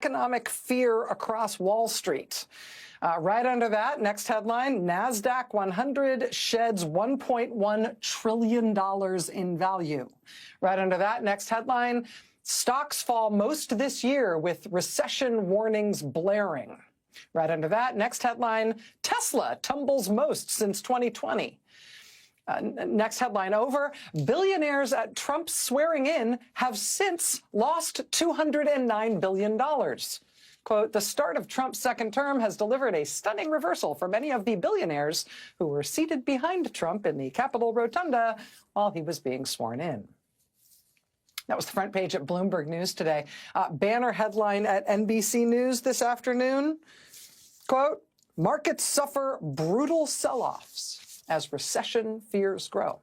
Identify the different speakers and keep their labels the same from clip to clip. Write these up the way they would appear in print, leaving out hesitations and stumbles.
Speaker 1: economic fear across Wall Street. Right under that, next headline, NASDAQ 100 sheds $1.1 trillion in value. Right under that, next headline, stocks fall most this year with recession warnings blaring. Right under that, next headline, Tesla tumbles most since 2020. Next headline over, billionaires at Trump's swearing in have since lost $209 billion. Quote, the start of Trump's second term has delivered a stunning reversal for many of the billionaires who were seated behind Trump in the Capitol Rotunda while he was being sworn in. That was the front page at Bloomberg News today. Banner headline at NBC News this afternoon, quote, markets suffer brutal sell-offs as recession fears grow.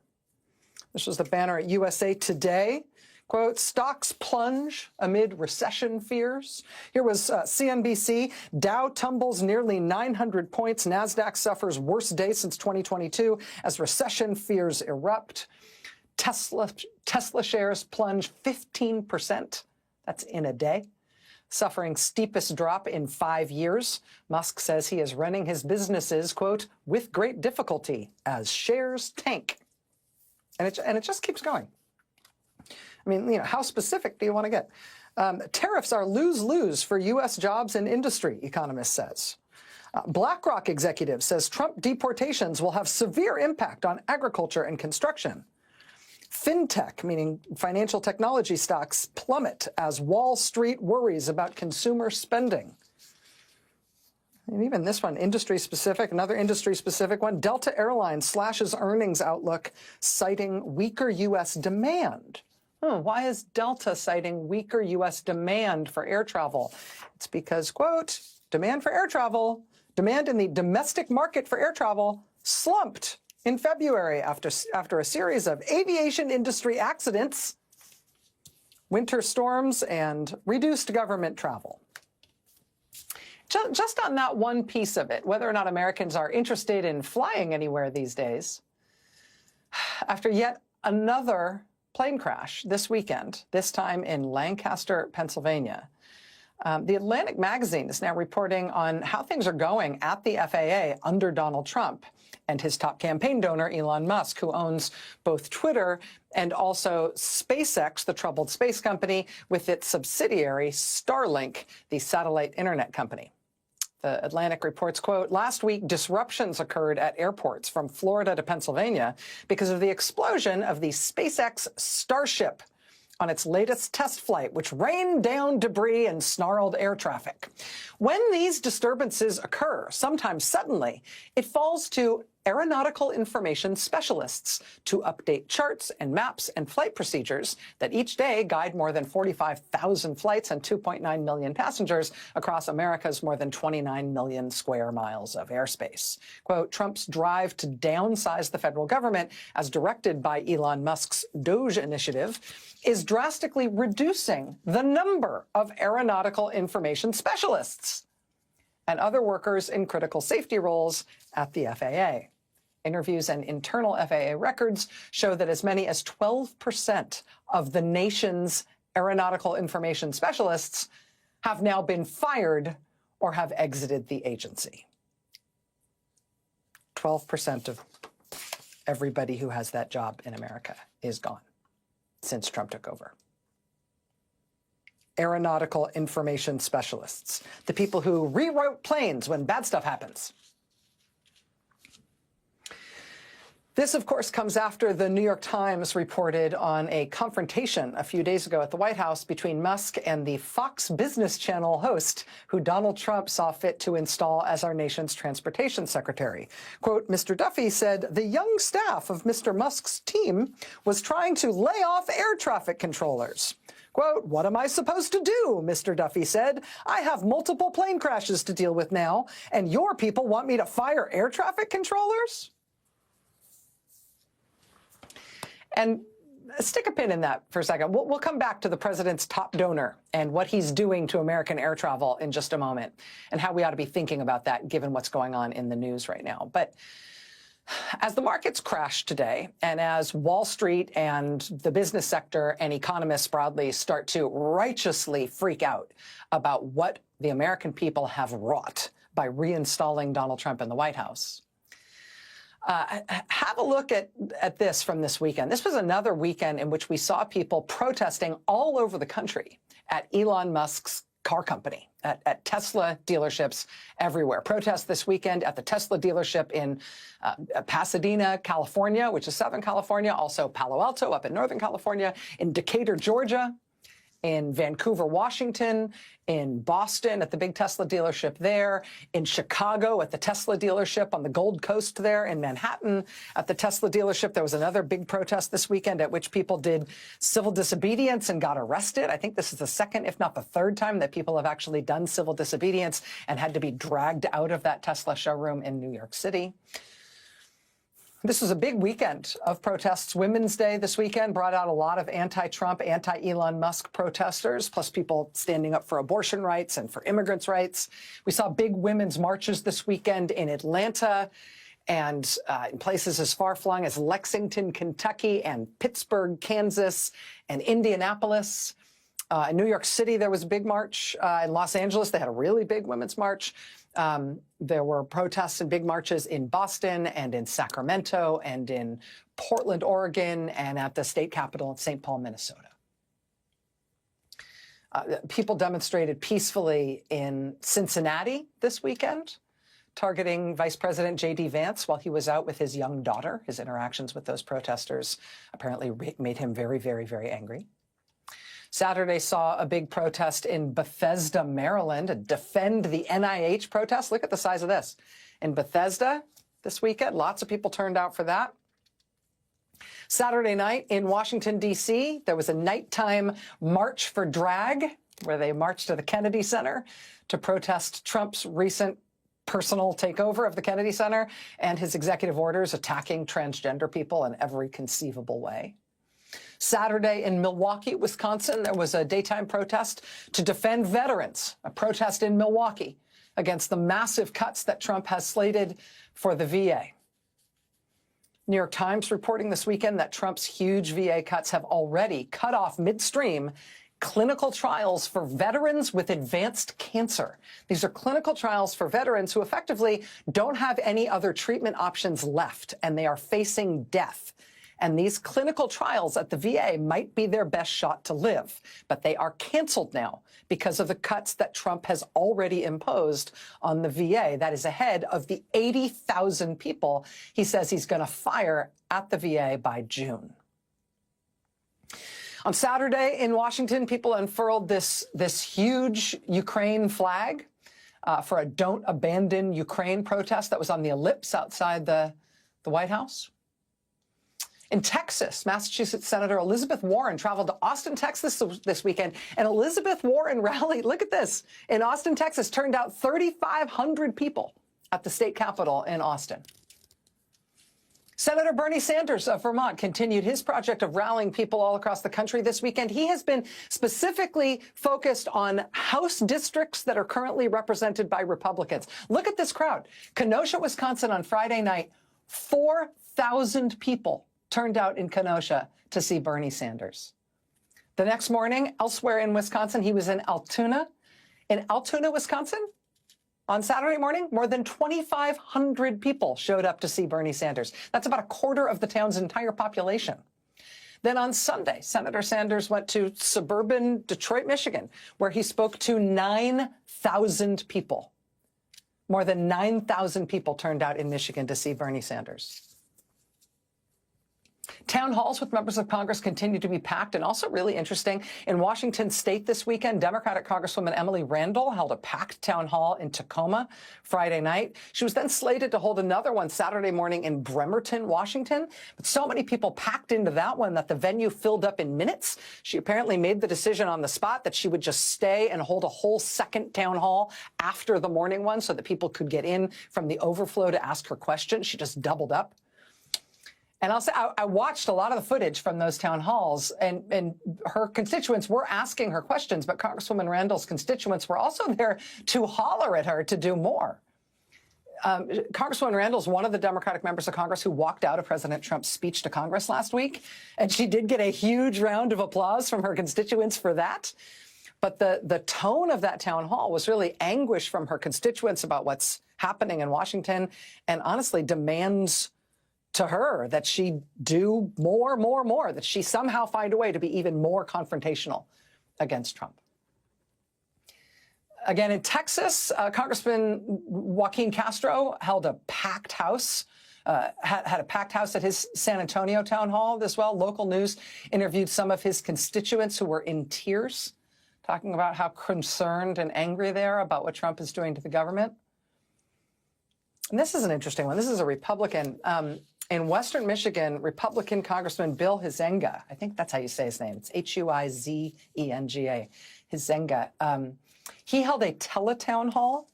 Speaker 1: This was the banner at USA Today. Quote, stocks plunge amid recession fears. Here was CNBC. Dow tumbles nearly 900 points. NASDAQ suffers worst day since 2022 as recession fears erupt. Tesla shares plunge 15%. That's in a day, suffering steepest drop in 5 years. Musk says he is running his businesses, quote, with great difficulty as shares tank. And it just keeps going. I mean, you know, how specific do you want to get? Tariffs are lose-lose for U.S. jobs and industry, economist says. BlackRock executive says Trump deportations will have severe impact on agriculture and construction. Fintech, meaning financial technology stocks, plummet as Wall Street worries about consumer spending. And even this one, industry-specific, another industry-specific one, Delta Airlines slashes earnings outlook, citing weaker U.S. demand. Why is Delta citing weaker U.S. demand for air travel? It's because, quote, demand in the domestic market for air travel slumped in February after a series of aviation industry accidents, winter storms, and reduced government travel. Just on that one piece of it, whether or not Americans are interested in flying anywhere these days, after yet another plane crash this weekend, this time in Lancaster, Pennsylvania, the Atlantic magazine is now reporting on how things are going at the FAA under Donald Trump and his top campaign donor, Elon Musk, who owns both Twitter and also SpaceX, the troubled space company, with its subsidiary Starlink, the satellite internet company. The Atlantic reports, quote, last week disruptions occurred at airports from Florida to Pennsylvania because of the explosion of the SpaceX Starship on its latest test flight, which rained down debris and snarled air traffic. When these disturbances occur, sometimes suddenly, it falls to aeronautical information specialists to update charts and maps and flight procedures that each day guide more than 45,000 flights and 2.9 million passengers across America's more than 29 million square miles of airspace. Quote, Trump's drive to downsize the federal government, as directed by Elon Musk's DOGE initiative, is drastically reducing the number of aeronautical information specialists and other workers in critical safety roles at the FAA. Interviews and internal FAA records show that as many as 12% of the nation's aeronautical information specialists have now been fired or have exited the agency. 12% of everybody who has that job in America is gone since Trump took over. Aeronautical information specialists, the people who rewrote planes when bad stuff happens. This, of course, comes after the New York Times reported on a confrontation a few days ago at the White House between Musk and the Fox Business Channel host who Donald Trump saw fit to install as our nation's transportation secretary. Quote, Mr. Duffy said the young staff of Mr. Musk's team was trying to lay off air traffic controllers. Quote, what am I supposed to do? Mr. Duffy said. I have multiple plane crashes to deal with now, and your people want me to fire air traffic controllers? And stick a pin in that for a second. We'll come back to the president's top donor and what he's doing to American air travel in just a moment and how we ought to be thinking about that given what's going on in the news right now. But As the markets crash today, and as Wall Street and the business sector and economists broadly start to righteously freak out about what the American people have wrought by reinstalling Donald Trump in the White House, have a look at this from this weekend. This was another weekend in which we saw people protesting all over the country at Elon Musk's car company, at Tesla dealerships everywhere. Protests this weekend at the Tesla dealership in Pasadena, California, which is Southern California, also Palo Alto up in Northern California, in Decatur, Georgia, in Vancouver, Washington, in Boston at the big Tesla dealership there, in Chicago at the Tesla dealership on the Gold Coast there, in Manhattan at the Tesla dealership. There was another big protest this weekend at which people did civil disobedience and got arrested. I think this is the second, if not the third time, that people have actually done civil disobedience and had to be dragged out of that Tesla showroom in New York City. This was a big weekend of protests. Women's Day this weekend brought out a lot of anti-Trump, anti-Elon Musk protesters, plus people standing up for abortion rights and for immigrants' rights. We saw big women's marches this weekend in Atlanta and in places as far-flung as Lexington, Kentucky, and Pittsburgh, Kansas, and Indianapolis. In New York City, there was a big march. In Los Angeles, they had a really big women's march. There were protests and big marches in Boston and in Sacramento and in Portland, Oregon, and at the state capitol in St. Paul, Minnesota. People demonstrated peacefully in Cincinnati this weekend, targeting Vice President J.D. Vance while he was out with his young daughter. His interactions with those protesters apparently made him very, very, very angry. Saturday saw a big protest in Bethesda, Maryland, to defend the NIH protest. Look at the size of this. In Bethesda this weekend, lots of people turned out for that. Saturday night in Washington, D.C., there was a nighttime march for drag, where they marched to the Kennedy Center to protest Trump's recent personal takeover of the Kennedy Center and his executive orders attacking transgender people in every conceivable way. Saturday in Milwaukee, Wisconsin, there was a daytime protest to defend veterans, a protest in Milwaukee against the massive cuts that Trump has slated for the VA. New York Times reporting this weekend that Trump's huge VA cuts have already cut off midstream clinical trials for veterans with advanced cancer. These are clinical trials for veterans who effectively don't have any other treatment options left, and they are facing death. And these clinical trials at the VA might be their best shot to live, but they are canceled now because of the cuts that Trump has already imposed on the VA. That is ahead of the 80,000 people he says he's going to fire at the VA by June. On Saturday in Washington, people unfurled this huge Ukraine flag for a Don't Abandon Ukraine protest that was on the ellipse outside the White House. In Texas, Massachusetts Senator Elizabeth Warren traveled to Austin, Texas this weekend. And Elizabeth Warren rally, look at this, in Austin, Texas, turned out 3,500 people at the state capitol in Austin. Senator Bernie Sanders of Vermont continued his project of rallying people all across the country this weekend. He has been specifically focused on House districts that are currently represented by Republicans. Look at this crowd. Kenosha, Wisconsin on Friday night, 4,000 people turned out in Kenosha to see Bernie Sanders. The next morning, elsewhere in Wisconsin, he was in Altoona. In Altoona, Wisconsin, on Saturday morning, more than 2,500 people showed up to see Bernie Sanders. That's about a quarter of the town's entire population. Then on Sunday, Senator Sanders went to suburban Detroit, Michigan, where he spoke to 9,000 people. More than 9,000 people turned out in Michigan to see Bernie Sanders. Town halls with members of Congress continue to be packed, and also really interesting, in Washington state this weekend, Democratic Congresswoman Emily Randall held a packed town hall in Tacoma Friday night. She was then slated to hold another one Saturday morning in Bremerton, Washington, but so many people packed into that one that the venue filled up in minutes. She apparently made the decision on the spot that she would just stay and hold a whole second town hall after the morning one so that people could get in from the overflow to ask her questions. She just doubled up. And I'll say, I watched a lot of the footage from those town halls, and her constituents were asking her questions, but Congresswoman Randall's constituents were also there to holler at her to do more. Congresswoman Randall is one of the Democratic members of Congress who walked out of President Trump's speech to Congress last week, and she did get a huge round of applause from her constituents for that. But the tone of that town hall was really anguish from her constituents about what's happening in Washington, and honestly demands to her that she do more, that she somehow find a way to be even more confrontational against Trump. Again, in Texas, Congressman Joaquin Castro held a packed house, had a packed house at his San Antonio town hall as well. Local news interviewed some of his constituents who were in tears, talking about how concerned and angry they are about what Trump is doing to the government. And this is an interesting one. This is a Republican. In Western Michigan, Republican Congressman Bill Huizenga, I think that's how you say his name. It's Huizenga, Huizenga. He held a teletown hall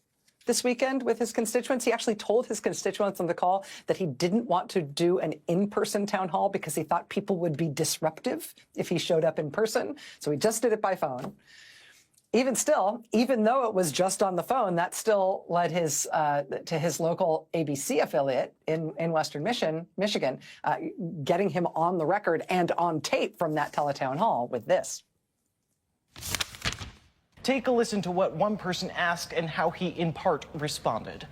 Speaker 1: this weekend with his constituents. He actually told his constituents on the call that he didn't want to do an in-person town hall because he thought people would be disruptive if he showed up in person. So he just did it by phone. Even still, even though it was just on the phone, that still led to his local ABC affiliate in Western Michigan, getting him on the record and on tape from that teletown hall with this.
Speaker 2: Take a listen to what one person asked and how he, in part, responded.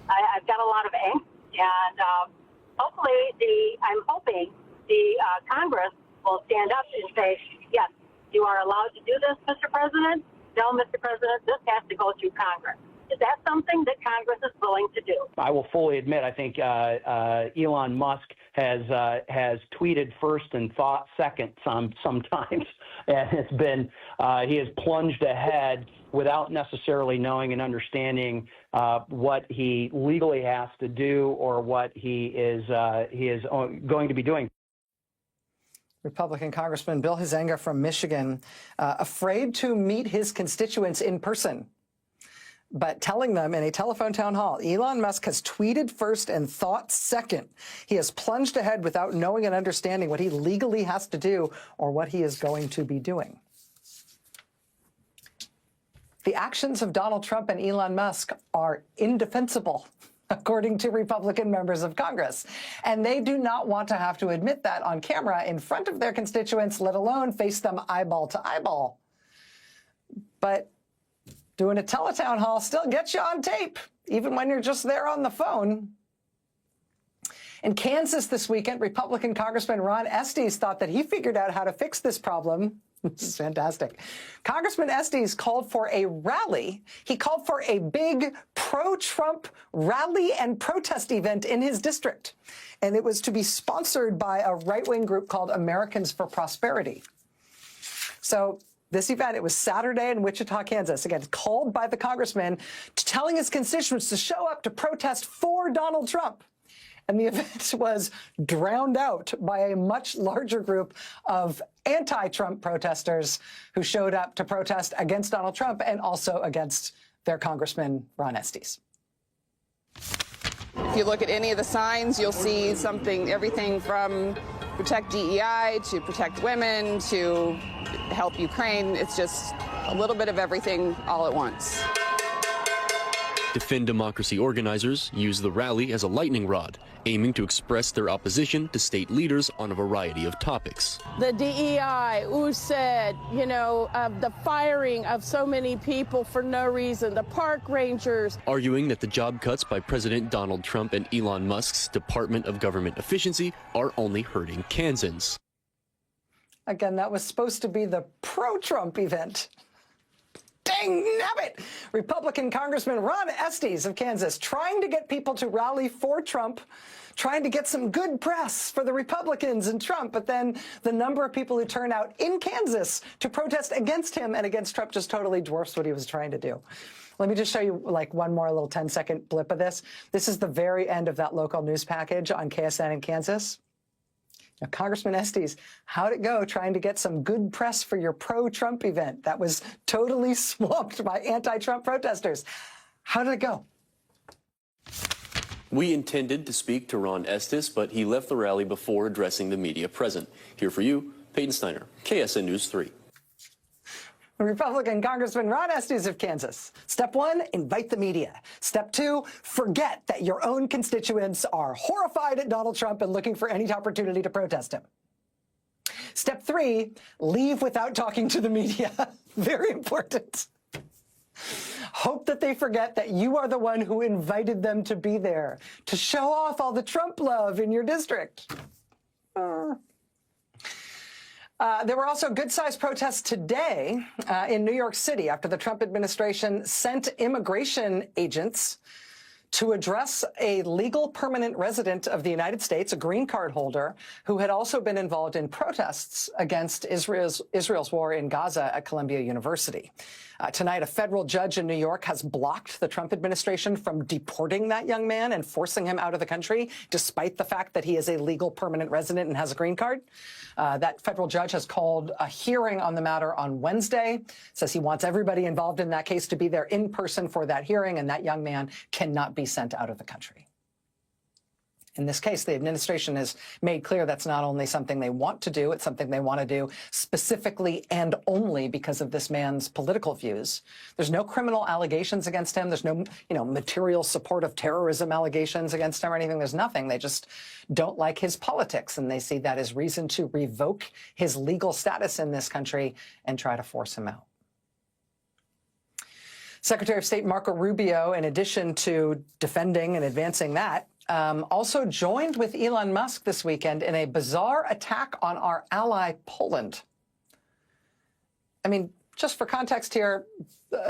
Speaker 3: I've got a lot of angst, and hopefully I'm hoping the Congress will stand up and say, yes, you are allowed to do this, Mr. President. No, Mr. President, this has to go through Congress. Is that something that Congress is willing to do? I will fully admit, I think Elon Musk has tweeted first and thought second sometimes. And it's been, he has plunged ahead without necessarily knowing and understanding what he legally has to do or what he is going to be doing.
Speaker 1: Republican Congressman Bill Huizenga from Michigan, afraid to meet his constituents in person, but telling them in a telephone town hall, Elon Musk has tweeted first and thought second. He has plunged ahead without knowing and understanding what he legally has to do or what he is going to be doing. The actions of Donald Trump and Elon Musk are indefensible, according to Republican members of Congress. And they do not want to have to admit that on camera in front of their constituents, let alone face them eyeball to eyeball. But doing a teletown hall still gets you on tape, even when you're just there on the phone. In Kansas this weekend, Republican Congressman Ron Estes thought that he figured out how to fix this problem. This is fantastic. Congressman Estes called for a rally. He called for a big pro-Trump rally and protest event in his district. And it was to be sponsored by a right-wing group called Americans for Prosperity. So this event, it was Saturday in Wichita, Kansas, again, called by the congressman, telling his constituents to show up to protest for Donald Trump. And the event was drowned out by a much larger group of anti-Trump protesters who showed up to protest against Donald Trump and also against their Congressman Ron Estes.
Speaker 4: If you look at any of the signs, you'll see something, everything from protect DEI to protect women to help Ukraine. It's just a little bit of everything all at once.
Speaker 5: Defend Democracy organizers use the rally as a lightning rod, aiming to express their opposition to state leaders on a variety of topics.
Speaker 6: The DEI, USAID, the firing of so many people for no reason, the park rangers.
Speaker 5: Arguing that the job cuts by President Donald Trump and Elon Musk's Department of Government Efficiency are only hurting Kansans.
Speaker 1: Again, that was supposed to be the pro-Trump event. Dang nabbit! Republican Congressman Ron Estes of Kansas trying to get people to rally for Trump, trying to get some good press for the Republicans and Trump, but then the number of people who turn out in Kansas to protest against him and against Trump just totally dwarfs what he was trying to do. Let me just show you like one more little 10-second blip of this. This is the very end of that local news package on KSN in Kansas. Now, Congressman Estes, how'd it go trying to get some good press for your pro-Trump event that was totally swamped by anti-Trump protesters? How did it go?
Speaker 5: We intended to speak to Ron Estes, but he left the rally before addressing the media present. Here for you, Peyton Steiner, KSN News 3.
Speaker 1: Republican Congressman Ron Estes of Kansas. Step 1, invite the media. Step 2, forget that your own constituents are horrified at Donald Trump and looking for any opportunity to protest him. Step 3, leave without talking to the media. Very important. Hope that they forget that you are the one who invited them to be there, to show off all the Trump love in your district. There were also good-sized protests today in New York City after the Trump administration sent immigration agents to address a legal permanent resident of the United States, a green card holder, who had also been involved in protests against Israel's war in Gaza at Columbia University. Tonight, a federal judge in New York has blocked the Trump administration from deporting that young man and forcing him out of the country, despite the fact that he is a legal permanent resident and has a green card. That federal judge has called a hearing on the matter on Wednesday, says he wants everybody involved in that case to be there in person for that hearing, and that young man cannot be sent out of the country. In this case, the administration has made clear that's not only something they want to do, it's something they want to do specifically and only because of this man's political views. There's no criminal allegations against him. There's no, material support of terrorism allegations against him or anything. There's nothing. They just don't like his politics, and they see that as reason to revoke his legal status in this country and try to force him out. Secretary of State Marco Rubio, in addition to defending and advancing that, also joined with Elon Musk this weekend in a bizarre attack on our ally, Poland. I mean, just for context here,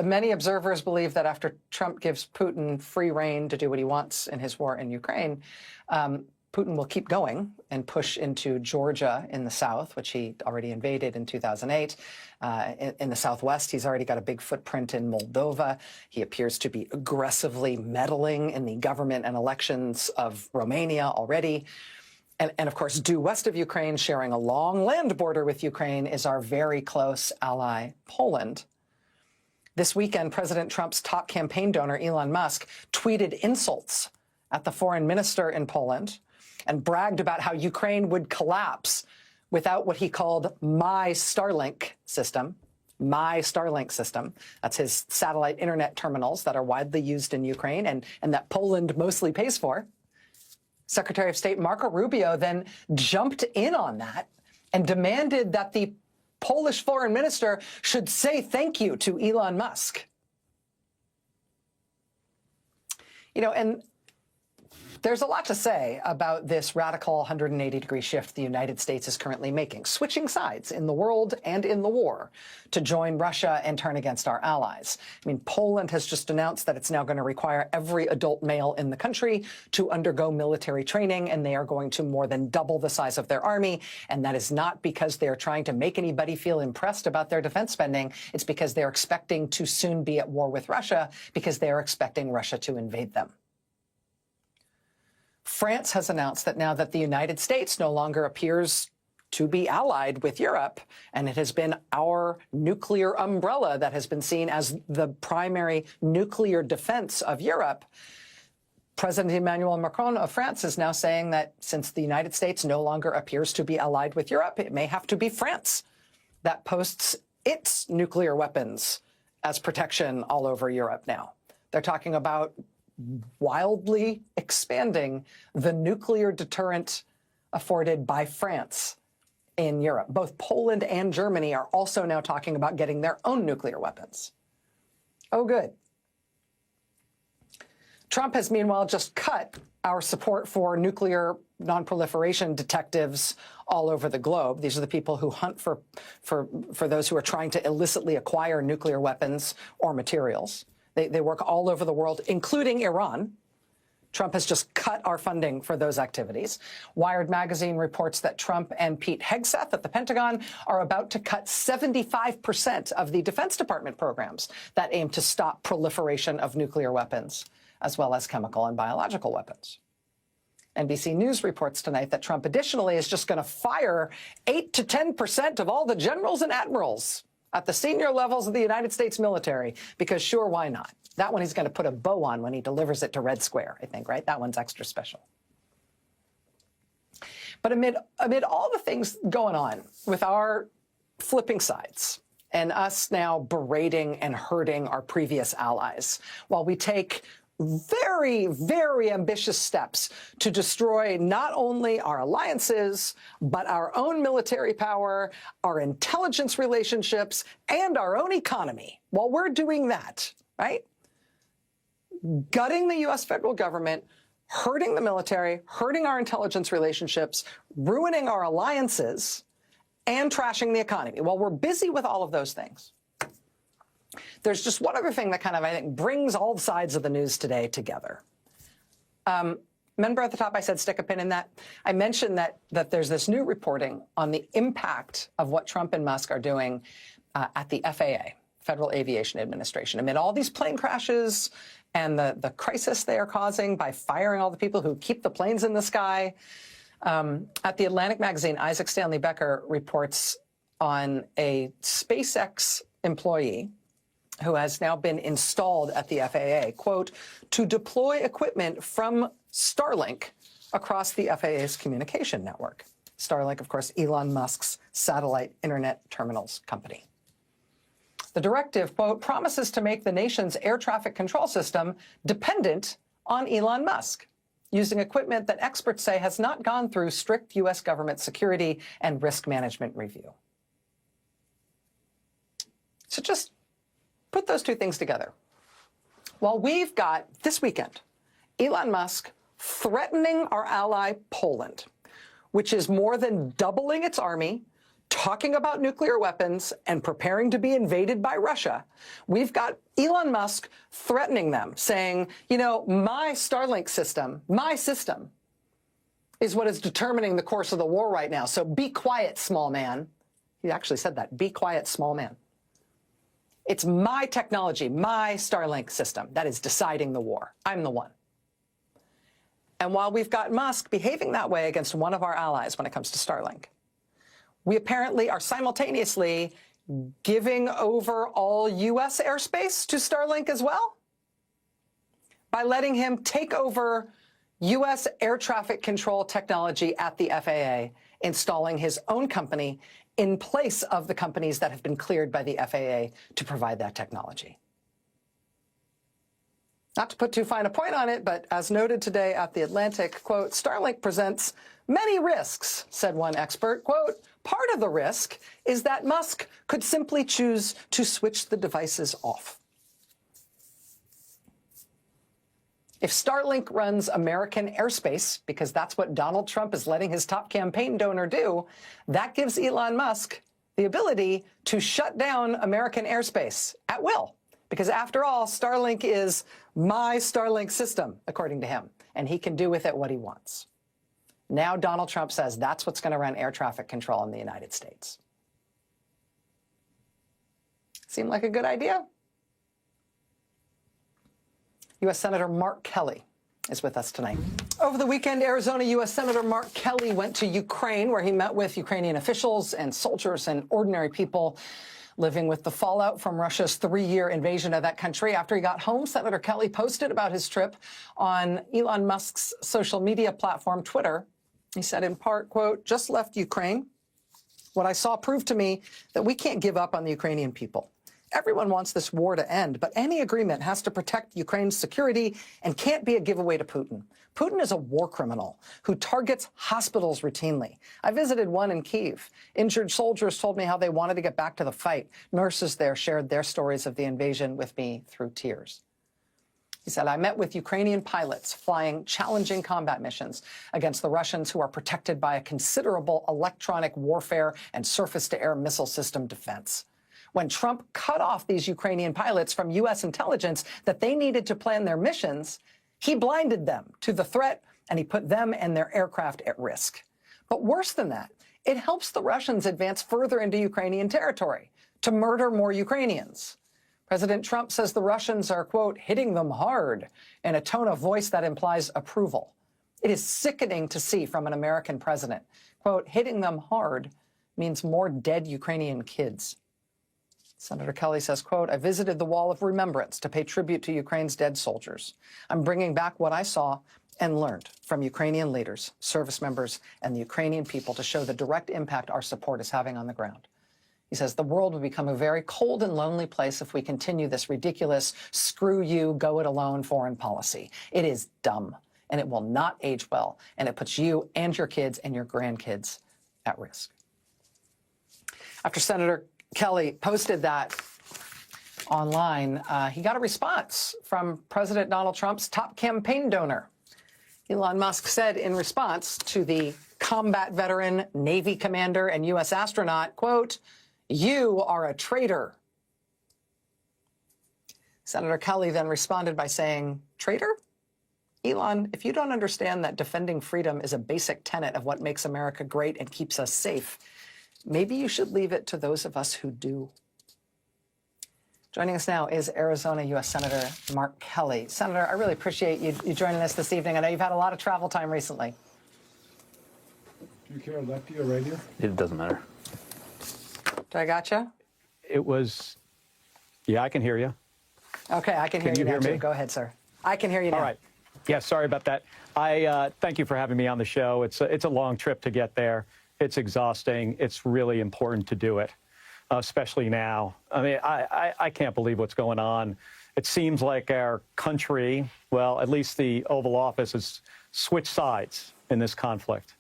Speaker 1: many observers believe that after Trump gives Putin free rein to do what he wants in his war in Ukraine, Putin will keep going and push into Georgia in the south, which he already invaded in 2008. In the southwest, he's already got a big footprint in Moldova. He appears to be aggressively meddling in the government and elections of Romania already. And of course, due west of Ukraine, sharing a long land border with Ukraine, is our very close ally, Poland. This weekend, President Trump's top campaign donor, Elon Musk, tweeted insults at the foreign minister in Poland and bragged about how Ukraine would collapse without what he called my Starlink system. My Starlink system. That's his satellite internet terminals that are widely used in Ukraine and that Poland mostly pays for. Secretary of State Marco Rubio then jumped in on that and demanded that the Polish foreign minister should say thank you to Elon Musk. And there's a lot to say about this radical 180-degree shift the United States is currently making, switching sides in the world and in the war to join Russia and turn against our allies. I mean, Poland has just announced that it's now going to require every adult male in the country to undergo military training, and they are going to more than double the size of their army. And that is not because they're trying to make anybody feel impressed about their defense spending. It's because they're expecting to soon be at war with Russia, because they're expecting Russia to invade them. France has announced that now that the United States no longer appears to be allied with Europe, and it has been our nuclear umbrella that has been seen as the primary nuclear defense of Europe, President Emmanuel Macron of France is now saying that since the United States no longer appears to be allied with Europe, it may have to be France that posts its nuclear weapons as protection all over Europe now. They're talking about wildly expanding the nuclear deterrent afforded by France in Europe. Both Poland and Germany are also now talking about getting their own nuclear weapons. Oh, good. Trump has meanwhile just cut our support for nuclear nonproliferation detectives all over the globe. These are the people who hunt for those who are trying to illicitly acquire nuclear weapons or materials. They work all over the world, including Iran. Trump has just cut our funding for those activities. Wired magazine reports that Trump and Pete Hegseth at the Pentagon are about to cut 75% of the Defense Department programs that aim to stop proliferation of nuclear weapons, as well as chemical and biological weapons. NBC News reports tonight that Trump additionally is just going to fire 8 to 10% of all the generals and admirals at the senior levels of the United States military, because sure, why not? That one he's going to put a bow on when he delivers it to Red Square, I think, right? That one's extra special. But amid all the things going on with our flipping sides and us now berating and hurting our previous allies, while we take very, very ambitious steps to destroy not only our alliances, but our own military power, our intelligence relationships, and our own economy. While we're doing that, right? Gutting the U.S. federal government, hurting the military, hurting our intelligence relationships, ruining our alliances, and trashing the economy. While we're busy with all of those things, there's just one other thing that kind of, I think, brings all sides of the news today together. Remember at the top I said stick a pin in that? I mentioned that there's this new reporting on the impact of what Trump and Musk are doing at the FAA, Federal Aviation Administration. Amid all these plane crashes and the crisis they are causing by firing all the people who keep the planes in the sky. At the Atlantic magazine, Isaac Stanley Becker reports on a SpaceX employee who has now been installed at the FAA, quote, to deploy equipment from Starlink across the FAA's communication network. Starlink, of course, Elon Musk's satellite internet terminals company. The directive, quote, promises to make the nation's air traffic control system dependent on Elon Musk, using equipment that experts say has not gone through strict U.S. government security and risk management review. So just put those two things together. While we've got, this weekend, Elon Musk threatening our ally Poland, which is more than doubling its army, talking about nuclear weapons, and preparing to be invaded by Russia, we've got Elon Musk threatening them, saying, you know, my Starlink system, my system, is what is determining the course of the war right now. So be quiet, small man. He actually said that, be quiet, small man. It's my technology, my Starlink system that is deciding the war. I'm the one. And while we've got Musk behaving that way against one of our allies when it comes to Starlink, we apparently are simultaneously giving over all U.S. airspace to Starlink as well by letting him take over U.S. air traffic control technology at the FAA, installing his own company in place of the companies that have been cleared by the FAA to provide that technology. Not to put too fine a point on it, but as noted today at The Atlantic, quote, Starlink presents many risks, said one expert. Quote, part of the risk is that Musk could simply choose to switch the devices off. If Starlink runs American airspace, because that's what Donald Trump is letting his top campaign donor do, that gives Elon Musk the ability to shut down American airspace at will. Because after all, Starlink is my Starlink system, according to him, and he can do with it what he wants. Now Donald Trump says that's what's going to run air traffic control in the United States. Seem like a good idea? U.S. Senator Mark Kelly is with us tonight. Over the weekend, Arizona U.S. Senator Mark Kelly went to Ukraine, where he met with Ukrainian officials and soldiers and ordinary people living with the fallout from Russia's 3-year invasion of that country. After he got home, Senator Kelly posted about his trip on Elon Musk's social media platform, Twitter. He said in part, quote, just left Ukraine. What I saw proved to me that we can't give up on the Ukrainian people. Everyone wants this war to end, but any agreement has to protect Ukraine's security and can't be a giveaway to Putin. Putin is a war criminal who targets hospitals routinely. I visited one in Kyiv. Injured soldiers told me how they wanted to get back to the fight. Nurses there shared their stories of the invasion with me through tears. He said, I met with Ukrainian pilots flying challenging combat missions against the Russians who are protected by a considerable electronic warfare and surface-to-air missile system defense. When Trump cut off these Ukrainian pilots from U.S. intelligence that they needed to plan their missions, he blinded them to the threat, and he put them and their aircraft at risk. But worse than that, it helps the Russians advance further into Ukrainian territory to murder more Ukrainians. President Trump says the Russians are, quote, hitting them hard in a tone of voice that implies approval. It is sickening to see from an American president. Quote, hitting them hard means more dead Ukrainian kids. Senator Kelly says, quote, I visited the Wall of Remembrance to pay tribute to Ukraine's dead soldiers. I'm bringing back what I saw and learned from Ukrainian leaders, service members, and the Ukrainian people to show the direct impact our support is having on the ground. He says the world will become a very cold and lonely place if we continue this ridiculous, screw you, go it alone foreign policy. It is dumb, and it will not age well, and it puts you and your kids and your grandkids at risk. After Senator Kelly posted that online, he got a response from President Donald Trump's top campaign donor. Elon Musk said in response to the combat veteran, Navy commander, and U.S. astronaut, quote, "You are a traitor." Senator Kelly then responded by saying, "Traitor? Elon, if you don't understand that defending freedom is a basic tenet of what makes America great and keeps us safe, maybe you should leave it to those of us who do." Joining us now is Arizona U.S. Senator Mark Kelly. Senator, I really appreciate you joining us this evening. I know you've had a lot of travel time recently.
Speaker 7: Do you care lefty or righty?
Speaker 8: It doesn't matter.
Speaker 1: Do I gotcha?
Speaker 8: It was, yeah, I can hear you.
Speaker 1: Okay, I can hear you now,
Speaker 8: hear
Speaker 1: too.
Speaker 8: me?
Speaker 1: Go ahead, sir. I can hear you now.
Speaker 8: All right. Yeah, sorry about that. I thank you for having me on the show. It's a long trip to get there. It's exhausting. It's really important to do it, especially now. I mean, I can't believe what's going on. It seems like our country, well, at least the Oval Office, has switched sides in this conflict.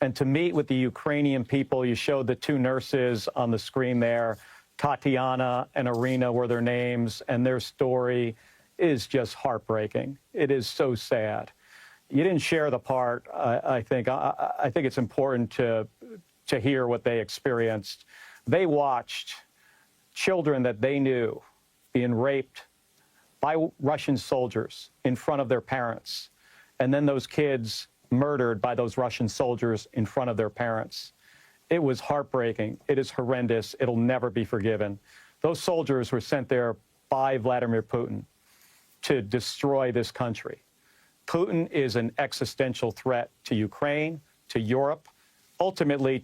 Speaker 8: And to meet with the Ukrainian people, you showed the two nurses on the screen there. Tatiana and Irina were their names, and their story is just heartbreaking. It is so sad. You didn't share the part, I think. I think it's important to hear what they experienced. They watched children that they knew being raped by Russian soldiers in front of their parents, and then those kids murdered by those Russian soldiers in front of their parents. It was heartbreaking. It is horrendous. It'll never be forgiven. Those soldiers were sent there by Vladimir Putin to destroy this country. Putin is an existential threat to Ukraine, to Europe. Ultimately,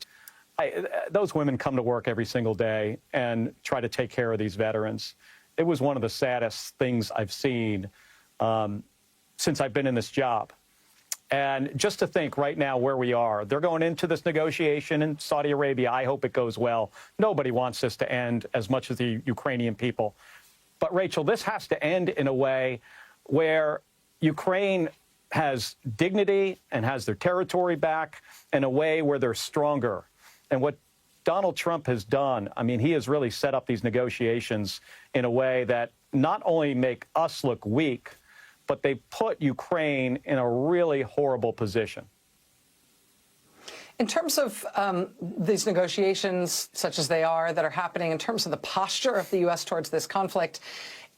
Speaker 8: those women come to work every single day and try to take care of these veterans. It was one of the saddest things I've seen since I've been in this job. And just to think right now where we are, they're going into this negotiation in Saudi Arabia. I hope it goes well. Nobody wants this to end as much as the Ukrainian people. But, Rachel, this has to end in a way where Ukraine has dignity and has their territory back, in a way where they're stronger. And what Donald Trump has done, I mean, he has really set up these negotiations in a way that not only make us look weak, but they put Ukraine in a really horrible position.
Speaker 1: In terms of these negotiations, such as they are, that are happening, in terms of the posture of the U.S. towards this conflict,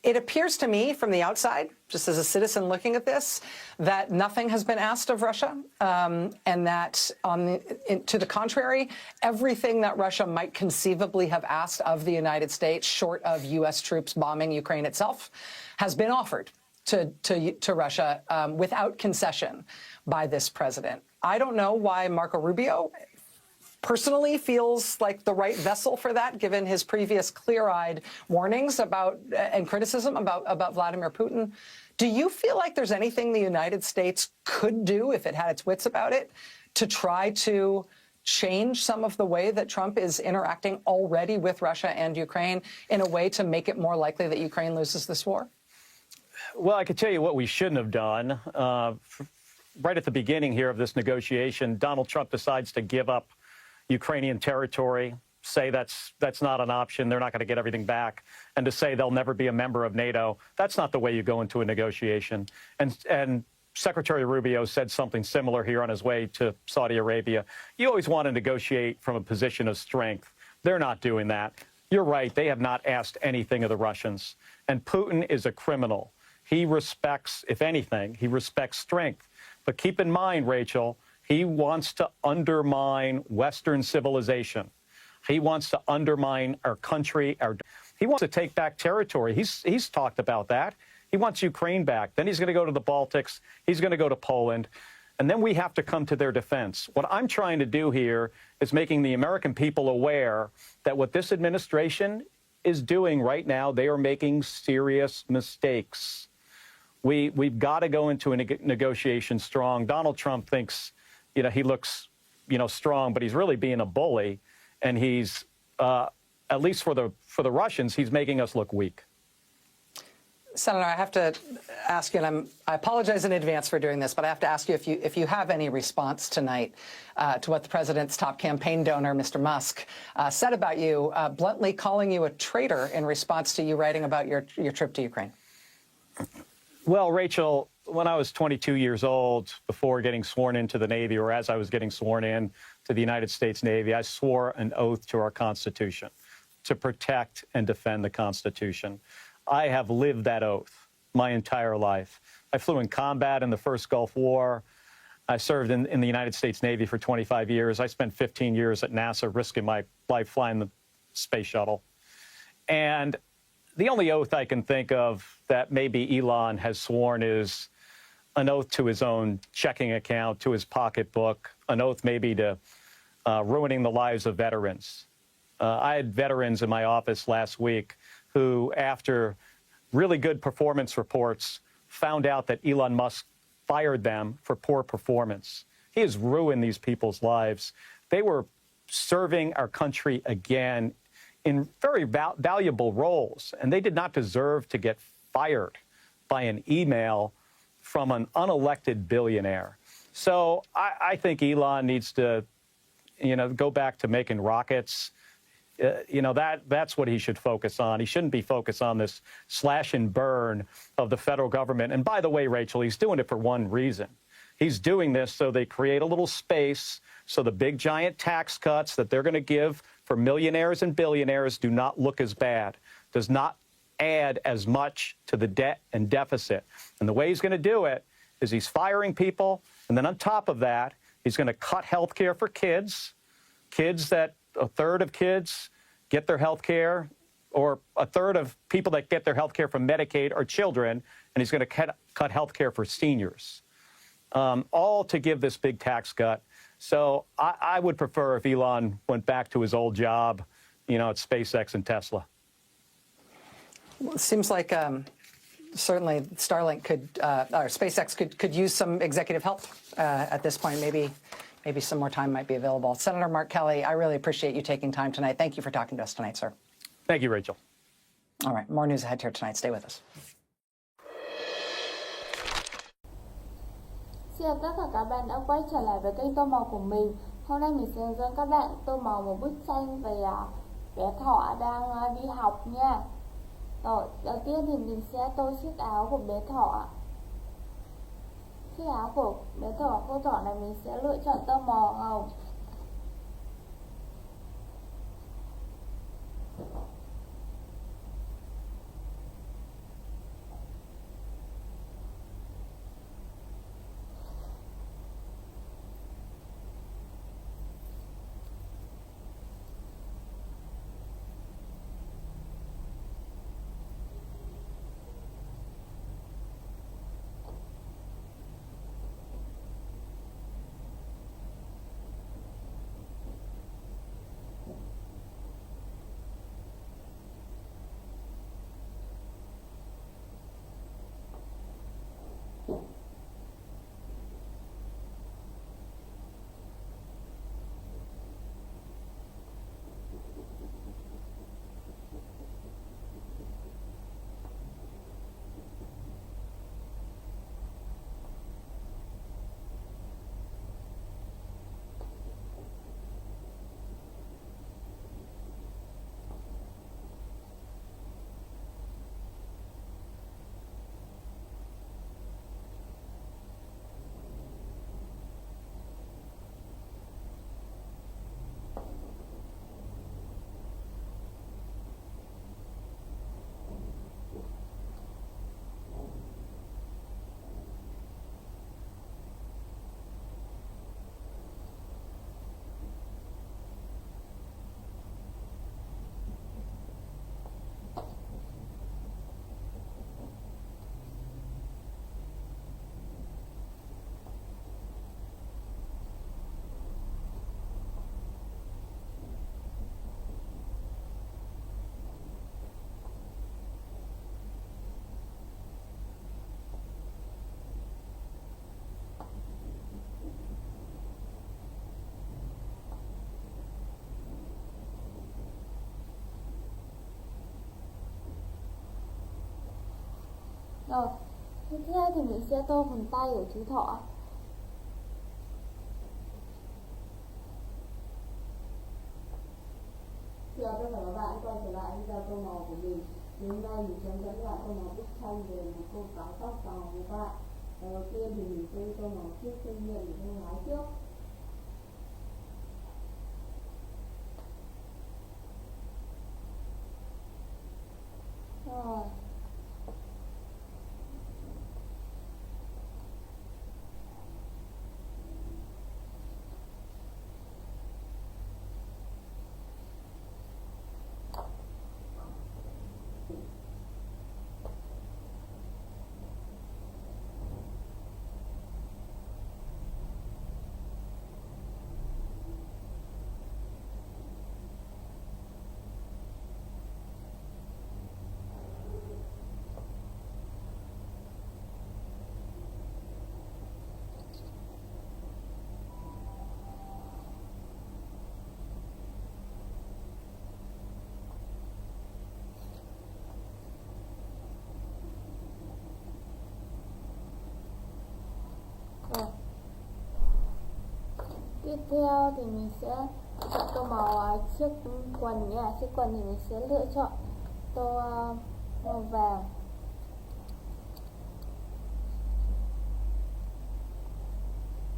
Speaker 1: it appears to me from the outside, just as a citizen looking at this, that nothing has been asked of Russia, and that, to the contrary, everything that Russia might conceivably have asked of the United States, short of U.S. troops bombing Ukraine itself, has been offered to Russia without concession by this president. I don't know why Marco Rubio personally feels like the right vessel for that, given his previous clear-eyed warnings about and criticism about Vladimir Putin. Do you feel like there's anything the United States could do, if it had its wits about it, to try to change some of the way that Trump is interacting already with Russia and Ukraine in a way to make it more likely that Ukraine loses this war?
Speaker 8: Well, I could tell you what we shouldn't have done. Right at the beginning here of this negotiation, Donald Trump decides to give up Ukrainian territory, say that's not an option, they're not going to get everything back, and to say they'll never be a member of NATO. That's not the way you go into a negotiation. And Secretary Rubio said something similar here on his way to Saudi Arabia. You always want to negotiate from a position of strength. They're not doing that. You're right, they have not asked anything of the Russians. And Putin is a criminal. He respects, if anything, he respects strength. But keep in mind, Rachel, he wants to undermine Western civilization. He wants to undermine our country. He wants to take back territory. He's talked about that. He wants Ukraine back. Then he's going to go to the Baltics. He's going to go to Poland. And then we have to come to their defense. What I'm trying to do here is making the American people aware that what this administration is doing right now, they are making serious mistakes. We've got to go into a negotiation strong. Donald Trump thinks, he looks, strong, but he's really being a bully, and he's at least for the Russians, he's making us look weak.
Speaker 1: Senator, I have to ask you, and I apologize in advance for doing this, but I have to ask you if you have any response tonight to what the president's top campaign donor, Mr. Musk, said about you, bluntly calling you a traitor in response to you writing about your trip to Ukraine.
Speaker 8: Well, Rachel, when I was 22 years old, before getting sworn into the Navy, or as I was getting sworn in to the United States Navy, I swore an oath to our Constitution to protect and defend the Constitution. I have lived that oath my entire life. I flew in combat in the first Gulf War. I served in the United States Navy for 25 years. I spent 15 years at NASA risking my life flying the space shuttle. And the only oath I can think of that maybe Elon has sworn is an oath to his own checking account, to his pocketbook, an oath maybe to ruining the lives of veterans. I had veterans in my office last week who, after really good performance reports, found out that Elon Musk fired them for poor performance. He has ruined these people's lives. They were serving our country again in very valuable roles, and they did not deserve to get fired by an email from an unelected billionaire. So I think Elon needs to, go back to making rockets. That's what he should focus on. He shouldn't be focused on this slash and burn of the federal government. And by the way, Rachel, he's doing it for one reason. He's doing this so they create a little space so the big giant tax cuts that they're going to give for millionaires and billionaires do not look as bad, does not add as much to the debt and deficit. And the way he's going to do it is he's firing people. And then on top of that, he's going to cut health care for kids that a third of kids get their health care, or a third of people that get their health care from Medicaid are children, and he's going to cut health care for seniors, all to give this big tax cut. So I would prefer if Elon went back to his old job, at SpaceX and Tesla.
Speaker 1: Well, it seems like certainly Starlink or SpaceX could use some executive help at this point. Maybe some more time might be available. Senator Mark Kelly, I really appreciate you taking time tonight. Thank you for talking to us tonight, sir.
Speaker 8: Thank you, Rachel.
Speaker 1: All right, more news ahead here tonight. Stay with us.
Speaker 9: Xin chào tất cả các bạn đã quay trở lại với kênh Tô Màu của mình. Hôm nay mình sẽ hướng dẫn các bạn tô màu một bức tranh về bé thỏ đang đi học nha. Rồi, đầu tiên thì mình sẽ tô chiếc áo của bé thỏ. Chiếc áo của bé thỏ, cô thỏ này mình sẽ lựa chọn tông màu hồng. Rồi, tiếp theo thì mình sẽ tô phần tay của chú thỏ. Chào tất cả các bạn, quay trở lại video tô màu của mình. Hôm nay mình sẽ dẫn lại tô màu bức tranh về một cô gái tóc vàng của các bạn. Đầu tiên thì mình sẽ tô màu trước kinh nghiệm của cô gái trước. Rồi. Tiếp theo thì mình sẽ chọn tô màu chiếc quần nha. Chiếc quần thì mình sẽ lựa chọn tô màu vàng.